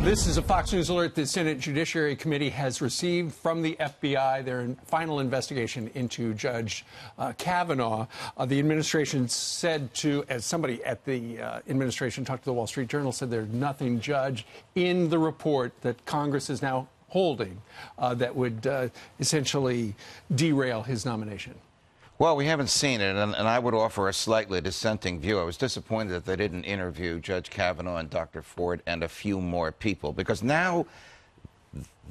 This is a Fox News alert. The Senate Judiciary Committee has received from the FBI their final investigation into Judge Kavanaugh. The administration said to, as somebody at the administration talked to the Wall Street Journal, said there's nothing, Judge, in the report that Congress is now holding that would essentially derail his nomination. Well, we haven't seen it, and I would offer a slightly dissenting view. I was disappointed that they didn't interview Judge Kavanaugh and Dr. Ford and a few more people, because now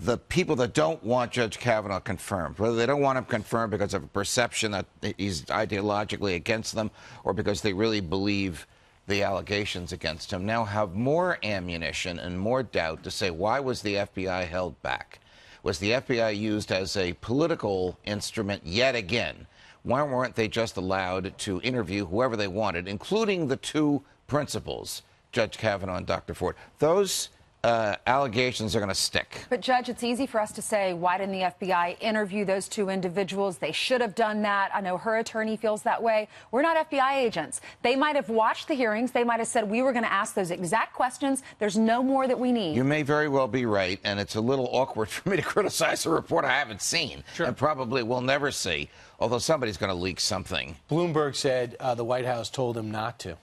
the people that don't want Judge Kavanaugh confirmed, whether they don't want him confirmed because of a perception that he's ideologically against them or because they really believe the allegations against him, now have more ammunition and more doubt to say, why was the FBI held back? Was the FBI used as a political instrument yet again? Why weren't they just allowed to interview whoever they wanted, including the two principals, Judge Kavanaugh and Dr. Ford? Those allegations are going to stick. But, Judge, it's easy for us to say, why didn't the FBI interview those two individuals? They should have done that. I know her attorney feels that way. We're not FBI agents. They might have watched the hearings. They might have said, we were going to ask those exact questions. There's no more that we need. You may very well be right, and it's a little awkward for me to criticize a report I haven't seen and probably will never see, although somebody's going to leak something. Bloomberg said the White House told him not to.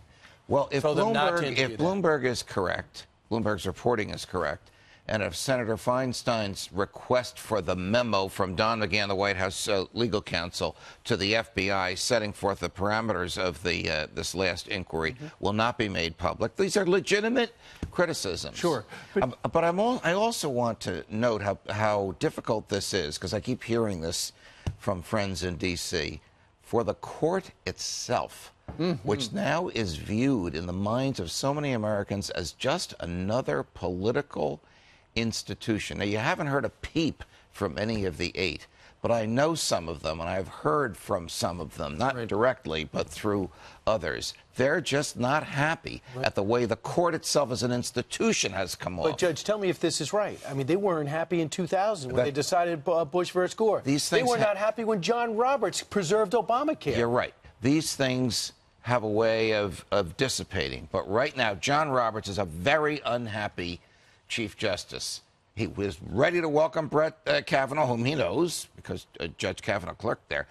Well, if Bloomberg is correct, Bloomberg's reporting is correct, and if Senator Feinstein's request for the memo from Don McGahn, the White House legal counsel, to the FBI setting forth the parameters of the this last inquiry will not be made public, these are legitimate criticisms. Sure. But I also want to note how difficult this is, because I keep hearing this from friends in D.C., for the court itself, which now is viewed in the minds of so many Americans as just another political institution. Now, you haven't heard a peep from any of the 8, but I know some of them, and I've heard from some of them, not directly, but through others. They're just not happy at the way the court itself as an institution has come off. But, Judge, tell me if this is right. I mean, they weren't happy in 2000 when they decided Bush versus Gore. They were not happy when John Roberts preserved Obamacare. You're right. These things have a way of dissipating. But right now, John Roberts is a very unhappy Chief Justice. He was ready to welcome Brett Kavanaugh, whom he knows, because Judge Kavanaugh clerked there,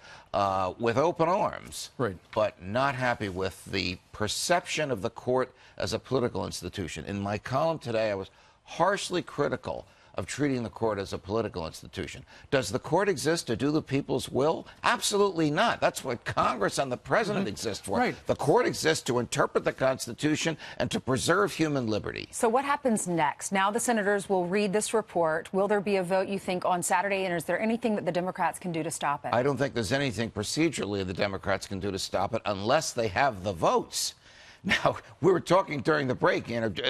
with open arms. Right. But not happy with the perception of the court as a political institution. In my column today, I was harshly critical of treating the court as a political institution. Does the court exist to do the people's will? Absolutely not. That's what Congress and the president exist for. Right. The court exists to interpret the Constitution and to preserve human liberty. So what happens next? Now the senators will read this report. Will there be a vote, you think, on Saturday? And is there anything that the Democrats can do to stop it? I don't think there's anything procedurally the Democrats can do to stop it unless they have the votes. Now, we were talking during the break,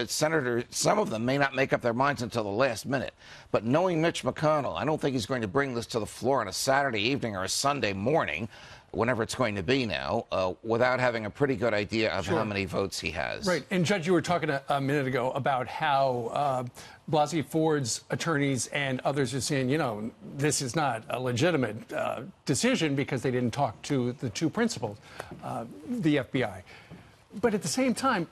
Senator, some of them may not make up their minds until the last minute. But knowing Mitch McConnell, I don't think he's going to bring this to the floor on a Saturday evening or a Sunday morning, whenever it's going to be now, without having a pretty good idea of how many votes he has. Right. And, Judge, you were talking a minute ago about how Blasey Ford's attorneys and others are saying, you know, this is not a legitimate decision because they didn't talk to the two principals, the FBI. But at the same time,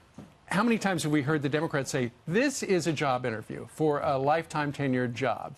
how many times have we heard the Democrats say, this is a job interview for a lifetime tenured job?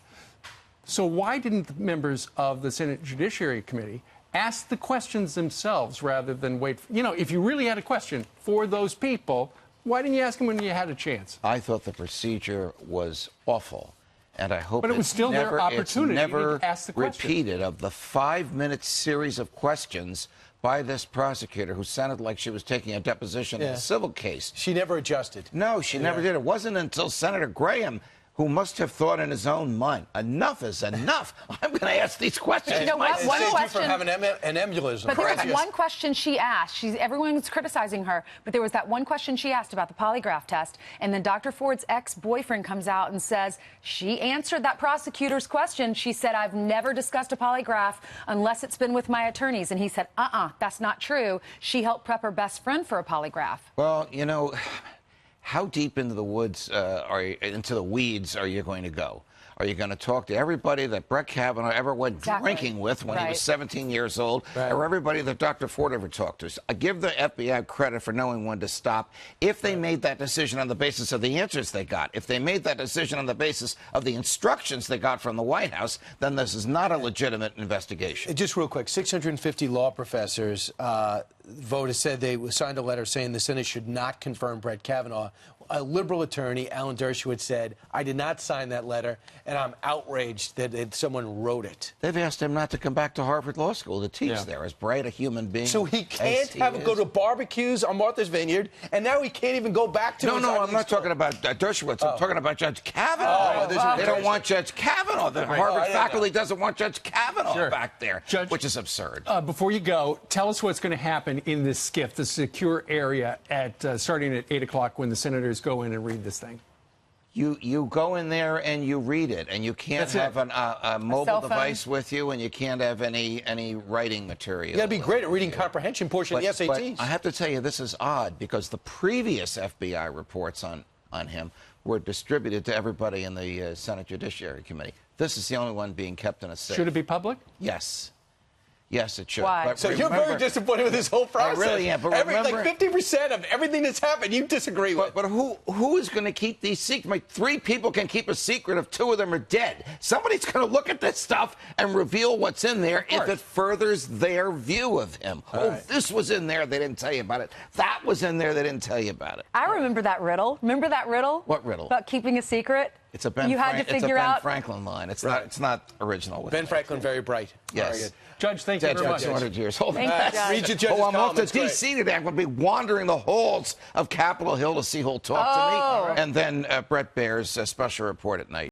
So why didn't the members of the Senate Judiciary Committee ask the questions themselves rather than wait? You know, if you really had a question for those people, why didn't you ask them when you had a chance? I thought the procedure was awful. And I hope but it was still their opportunity never to ask the question. Repeated of the 5-minute series of questions by this prosecutor who sounded like she was taking a deposition in a civil case. She never adjusted. No, she never did. It wasn't until Senator Graham, who must have thought in his own mind, enough is enough. I'm going to ask these questions. You know what? One question. From having an embolism. But there was one question she asked. Everyone's criticizing her, but there was that one question she asked about the polygraph test, and then Dr. Ford's ex-boyfriend comes out and says she answered that prosecutor's question. She said, I've never discussed a polygraph unless it's been with my attorneys. And he said, that's not true. She helped prep her best friend for a polygraph. Well, you know, how deep into the woods into the weeds are you going to go? Are you going to talk to everybody that Brett Kavanaugh ever went drinking with when he was 17 years old, or everybody that Dr. Ford ever talked to? So I give the FBI credit for knowing when to stop. If they made that decision on the basis of the answers they got, if they made that decision on the basis of the instructions they got from the White House, then this is not a legitimate investigation. Just real quick, 650 law professors said they signed a letter saying the Senate should not confirm Brett Kavanaugh. A liberal attorney, Alan Dershowitz, said, I did not sign that letter, and I'm outraged that someone wrote it. They've asked him not to come back to Harvard Law School to teach there, as bright a human being. So he can't go to barbecues on Martha's Vineyard, and now he can't even go back to his I'm not talking about Dershowitz. I'm talking about Judge Kavanaugh. They don't want Judge Kavanaugh. The Harvard faculty doesn't want Judge Kavanaugh back there, which is absurd. Before you go, tell us what's going to happen in this SCIF, the secure area, starting at 8 o'clock when the senators go in and read this thing. You go in there and you read it, and you can't have a mobile device with you, and you can't have any writing material. You got to be great at reading comprehension portion of the SATs. But I have to tell you, this is odd, because the previous FBI reports on him were distributed to everybody in the Senate Judiciary Committee. This is the only one being kept in a safe. Should it be public? Yes. Yes, it should. Why? But so you're very disappointed with this whole process. I really am. But remember, like 50% of everything that's happened, you disagree with. But who is going to keep these secrets? Like, 3 people can keep a secret if 2 of them are dead. Somebody's going to look at this stuff and reveal what's in there if it furthers their view of him. This was in there, they didn't tell you about it. That was in there, they didn't tell you about it. I remember that riddle. Remember that riddle? What riddle? About keeping a secret? It's a Ben Franklin line. It's not original. Ben Franklin, very bright. Yes. Very good. Judge, thank you very much. 200 years. Hold on. Thank you, Judge. I'm off to D.C. today. I'm going to be wandering the halls of Capitol Hill to see who'll talk to me. And then Brett Baer's special report at night.